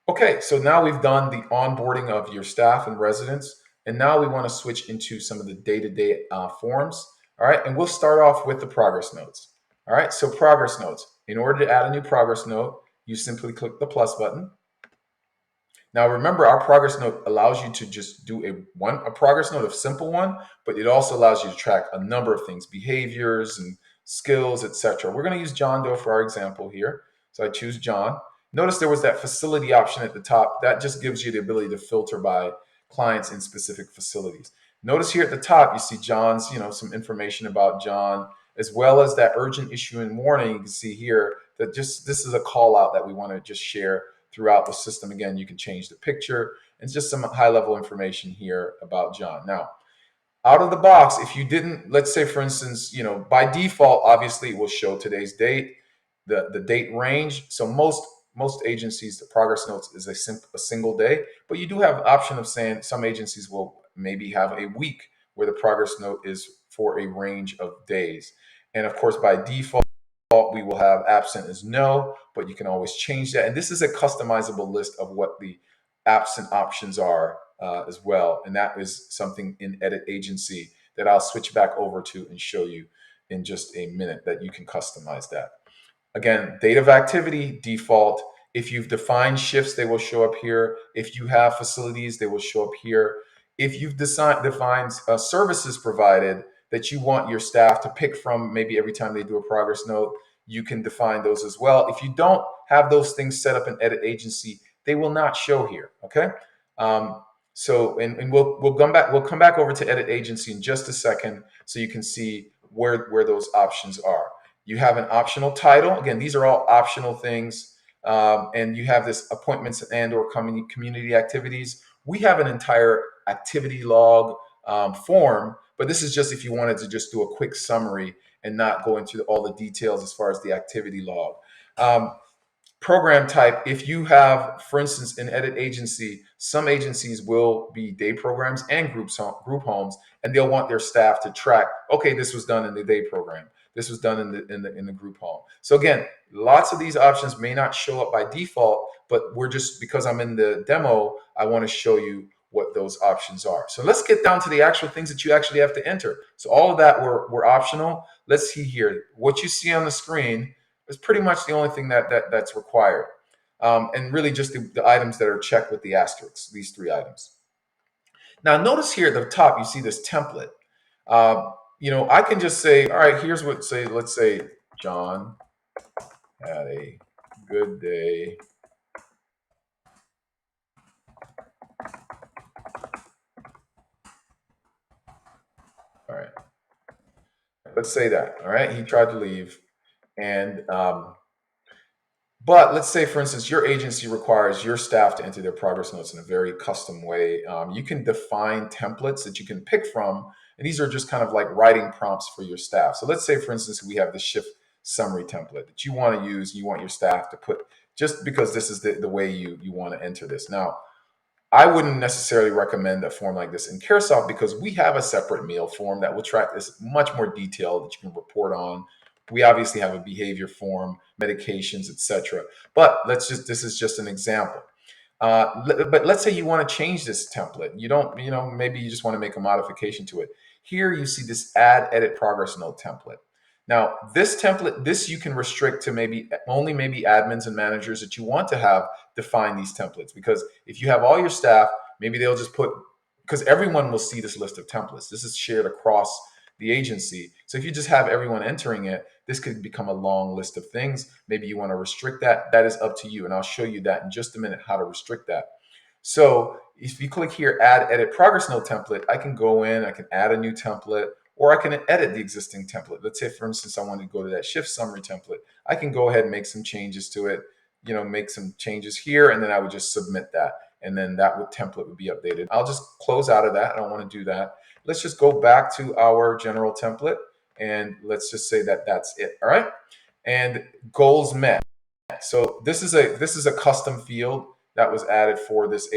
Okay, so now we've done the onboarding of your staff and residents, and now we want to switch into some of the day-to-day forms. All right, and we'll start off with the progress notes. All right, so progress notes. In order to add a new progress note, you simply click the plus button. Now remember, our progress note allows you to just do a progress note of simple one, but it also allows you to track a number of things, behaviors and skills, etc. We're going to use John Doe for our example here. So I choose John. Notice there was that facility option at the top. That just gives you the ability to filter by clients in specific facilities. Notice here at the top, you see John's, some information about John, as well as that urgent issue and warning. You can see here that just this is a call out that we want to just share throughout the system. Again, you can change the picture and just some high level information here about John. Now, out of the box, if you didn't, let's say for instance, by default, obviously it will show today's date, the date range. So most agencies, the progress notes is a single day, but you do have the option of saying some agencies will maybe have a week where the progress note is for a range of days. And of course, by default, we will have absent as no, but you can always change that. And this is a customizable list of what the absent options are as well. And that is something in Edit Agency that I'll switch back over to and show you in just a minute that you can customize that. Again, date of activity, default. If you've defined shifts, they will show up here. If you have facilities, they will show up here. If you've defined services provided that you want your staff to pick from, maybe every time they do a progress note, you can define those as well. If you don't have those things set up in Edit Agency, they will not show here. Okay. And we'll come back over to Edit Agency in just a second so you can see where those options are. You have an optional title. Again, these are all optional things. And you have this appointments and or community activities. We have an entire activity log form, but this is just if you wanted to just do a quick summary and not go into all the details as far as the activity log. Program type, if you have, for instance, an Edit Agency, some agencies will be day programs and group homes, and they'll want their staff to track, okay, this was done in the day program, this was done in the group home. So again, lots of these options may not show up by default, but we're just, because I'm in the demo, I want to show you what those options are. So let's get down to the actual things that you actually have to enter. So all of that were optional. Let's see here. What you see on the screen is pretty much the only thing that's required. And really just the items that are checked with the asterisks, these three items. Now notice here at the top, you see this template. I can just say, all right, here's what let's say John had a good day. All right, let's say that. All right, he tried to leave. And but let's say, for instance, your agency requires your staff to enter their progress notes in a very custom way. You can define templates that you can pick from, and these are just kind of like writing prompts for your staff. So let's say, for instance, we have the shift summary template that you want to use. You want your staff to put, just because this is the way you want to enter this. Now, I wouldn't necessarily recommend a form like this in CareSoft because we have a separate meal form that will track this much more detailed that you can report on. We obviously have a behavior form, medications, etc. But this is just an example. But let's say you want to change this template. You don't, maybe you just want to make a modification to it. Here you see this add edit progress note template. Now, this template, you can restrict to maybe admins and managers that you want to have define these templates. Because if you have all your staff, maybe they'll just put, because everyone will see this list of templates. This is shared across the agency. So if you just have everyone entering it, this could become a long list of things. Maybe you want to restrict that. That is up to you. And I'll show you that in just a minute, how to restrict that. So if you click here, add edit progress note template, I can go in, I can add a new template, or I can edit the existing template. Let's say, for instance, I want to go to that shift summary template. I can go ahead and make some changes to it, make some changes here, and then I would just submit that. And then template would be updated. I'll just close out of that. I don't want to do that. Let's just go back to our general template, and let's just say that that's it. All right. And goals met. So this is a custom field that was added for this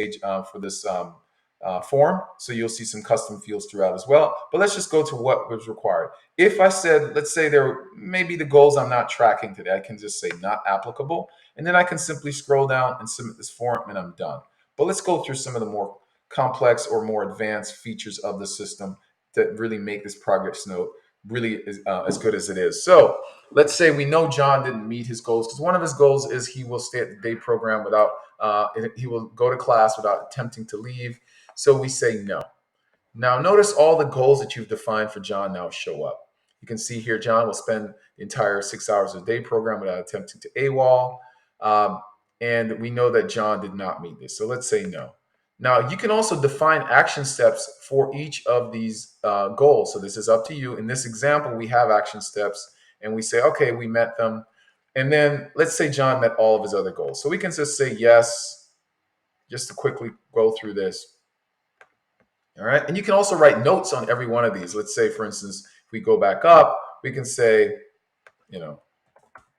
form. So you'll see some custom fields throughout as well. But let's just go to what was required. If I said, let's say there may be the goals I'm not tracking today, I can just say not applicable. And then I can simply scroll down and submit this form and I'm done. But let's go through some of the more complex or more advanced features of the system that really make this progress note really as good as it is. So let's say we know John didn't meet his goals because one of his goals is he will stay at the day program without, he will go to class without attempting to leave. So we say no. Now notice all the goals that you've defined for John now show up. You can see here John will spend the entire 6 hours a day program without attempting to AWOL. And we know that John did not meet this. So let's say no. Now you can also define action steps for each of these goals. So this is up to you. In this example, we have action steps and we say, okay, we met them. And then let's say John met all of his other goals. So we can just say yes, just to quickly go through this. All right. And you can also write notes on every one of these. Let's say, for instance, if we go back up, we can say,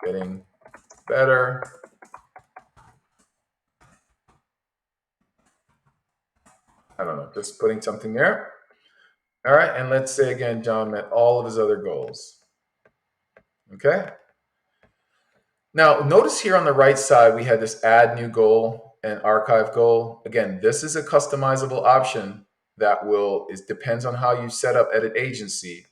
getting better. I don't know, just putting something there. All right. And let's say again, John met all of his other goals. Okay. Now, notice here on the right side, we had this add new goal and archive goal. Again, this is a customizable option that depends on how you set up Edit Agency,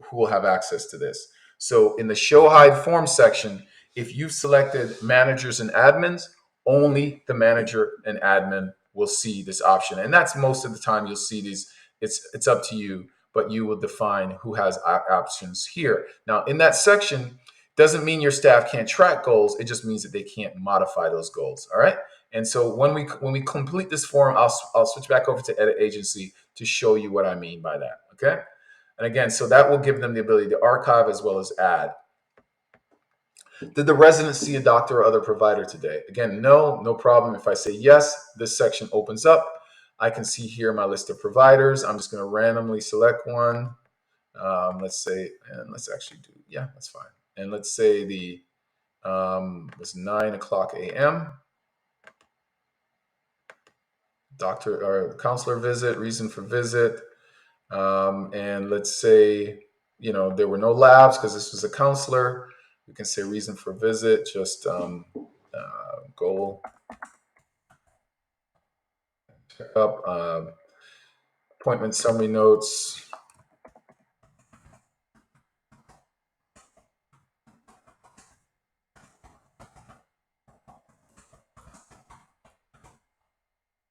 who will have access to this. So in the show hide form section, if you've selected managers and admins, only the manager and admin will see this option. And that's most of the time you'll see these. It's up to you, but you will define who has options here. Now in that section, doesn't mean your staff can't track goals. It just means that they can't modify those goals. All right. And so when we complete this form, I'll switch back over to Edit Agency to show you what I mean by that. Okay. And again, so that will give them the ability to archive as well as add. Did the resident see a doctor or other provider today? Again, no problem. If I say yes, this section opens up. I can see here my list of providers. I'm just going to randomly select one. Let's say, and let's actually do, yeah, that's fine. And let's say the was 9:00 a.m. Doctor or counselor visit, reason for visit. And let's say, there were no labs because this was a counselor. We can say reason for visit, just goal, check up, appointment summary notes.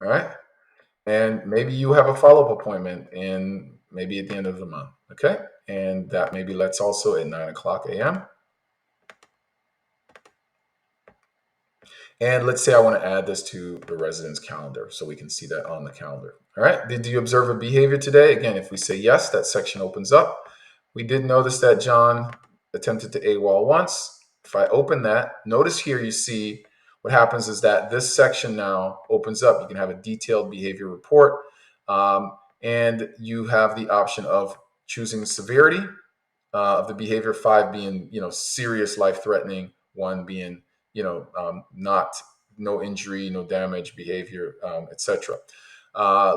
All right. And maybe you have a follow-up appointment in maybe at the end of the month. Okay. And that maybe let's also at 9:00 a.m. And let's say I want to add this to the resident's calendar so we can see that on the calendar. All right. Did you observe a behavior today? Again, if we say yes, that section opens up. We did notice that John attempted to AWOL once. If I open that, notice here you see what happens is that this section now opens up. You can have a detailed behavior report. And you have the option of choosing severity of the behavior, 5 being, serious, life-threatening, 1 being, not no injury, no damage behavior, etc.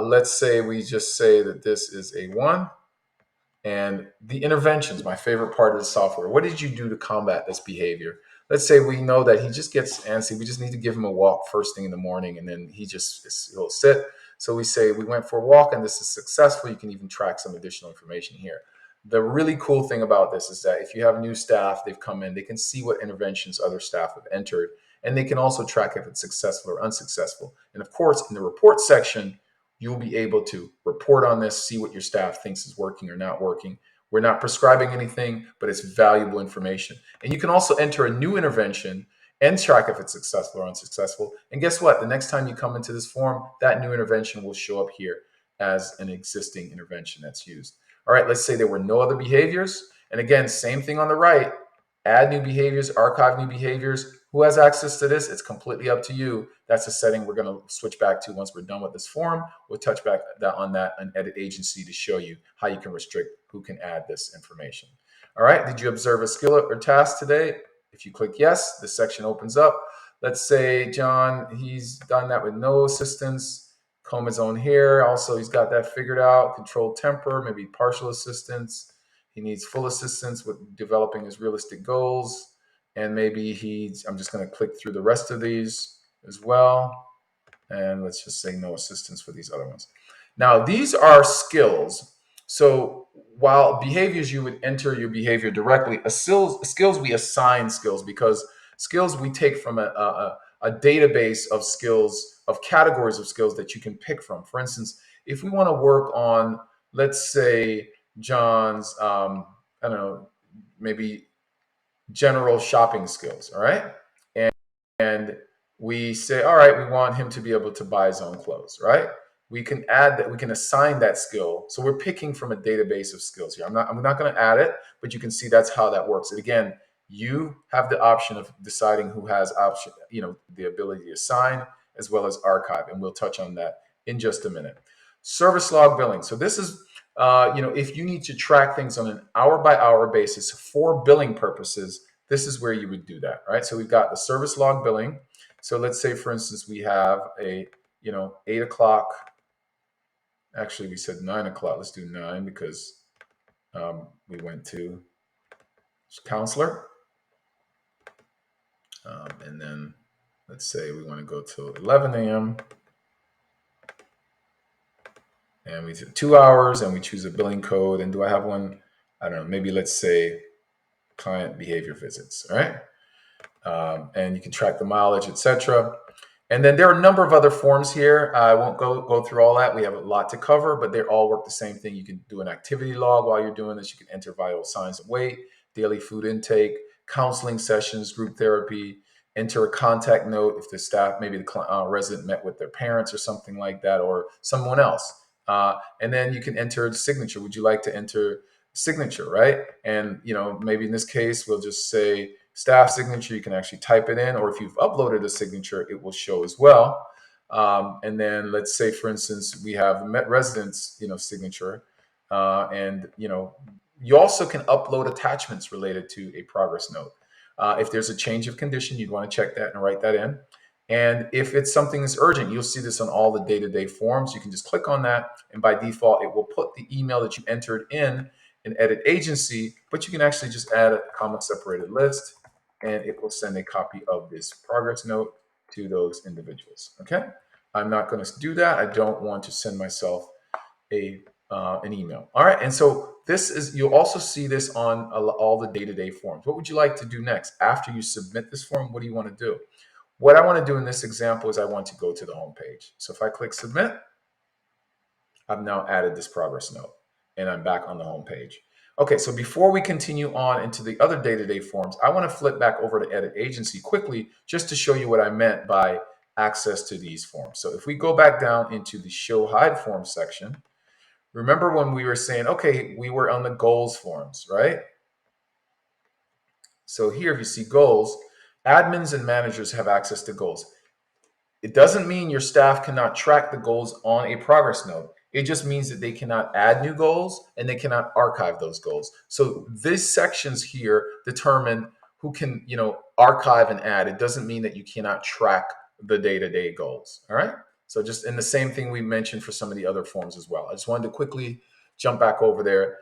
Let's say we just say that this is a 1. And the interventions, my favorite part of the software. What did you do to combat this behavior? Let's say we know that he just gets antsy. We just need to give him a walk first thing in the morning, and then he'll sit. So we say we went for a walk, and this is successful. You can even track some additional information here. The really cool thing about this is that if you have new staff, they've come in, they can see what interventions other staff have entered, and they can also track if it's successful or unsuccessful. And of course, in the report section, you'll be able to report on this, see what your staff thinks is working or not working. We're not prescribing anything, but it's valuable information. And you can also enter a new intervention and track if it's successful or unsuccessful. And guess what? The next time you come into this form, that new intervention will show up here as an existing intervention that's used. All right, let's say there were no other behaviors. And again, same thing on the right, add new behaviors, archive new behaviors. Who has access to this? It's completely up to you. That's a setting we're going to switch back to once we're done with this form. We'll touch back on that and Edit Agency to show you how you can restrict who can add this information. All right, did you observe a skill or task today? If you click yes, this section opens up. Let's say John, he's done that with no assistance. comb his own hair. Also, he's got that figured out. Controlled temper, maybe partial assistance. He needs full assistance with developing his realistic goals. And maybe I'm just going to click through the rest of these as well. And let's just say no assistance for these other ones. Now, these are skills. So while behaviors, you would enter your behavior directly, skills we assign skills, because skills we take from a database of skills, of categories of skills that you can pick from. For instance, if we want to work on, let's say, John's, I don't know, maybe general shopping skills, all right? And we say, all right, we want him to be able to buy his own clothes, right? We can add that, we can assign that skill. So we're picking from a database of skills here. I'm not going to add it, but you can see that's how that works. And again, you have the option of deciding who has option, the ability to assign as well as archive. And we'll touch on that in just a minute. Service log billing. So this is, if you need to track things on an hour by hour basis for billing purposes, this is where you would do that, right? So we've got the service log billing. So let's say, for instance, we have a, 8 o'clock. Actually, we said 9 o'clock. Let's do 9 because we went to counselor. And then let's say we want to go to 11 a.m. And we do 2 hours and we choose a billing code. And do I have one? I don't know. Maybe let's say client behavior visits, all right? And you can track the mileage, etc. And then there are a number of other forms here. I won't go through all that. We have a lot to cover, but they all work the same thing. You can do an activity log while you're doing this. You can enter vital signs of weight, daily food intake, counseling sessions, group therapy, enter a contact note if the staff, maybe the resident met with their parents or something like that, or someone else. And then you can enter signature. Would you like to enter signature, right? And maybe in this case, we'll just say staff signature. You can actually type it in, or if you've uploaded a signature, it will show as well. And then let's say, for instance, we have the resident's, signature, and you also can upload attachments related to a progress note. If there's a change of condition, you'd want to check that and write that in. And if it's something that's urgent, you'll see this on all the day-to-day forms. You can just click on that, and by default, it will put the email that you entered in edit agency, but you can actually just add a comma separated list, and it will send a copy of this progress note to those individuals. Okay, I'm not going to do that. I don't want to send myself an email. All right, and so this is, you'll also see this on all the day-to-day forms. What would you like to do next after you submit this form? What do you want to do? What I want to do in this example is I want to go to the home page. So if I click submit, I've now added this progress note and I'm back on the home page. Okay, so before we continue on into the other day-to-day forms, I want to flip back over to edit agency quickly just to show you what I meant by access to these forms. So if we go back down into the show hide form section, remember when we were saying, okay, we were on the goals forms, right? So here, if you see goals, admins and managers have access to goals. It doesn't mean your staff cannot track the goals on a progress note. It just means that they cannot add new goals and they cannot archive those goals. So these sections here determine who can, archive and add. It doesn't mean that you cannot track the day-to-day goals. All right. So just in the same thing we mentioned for some of the other forms as well. I just wanted to quickly jump back over there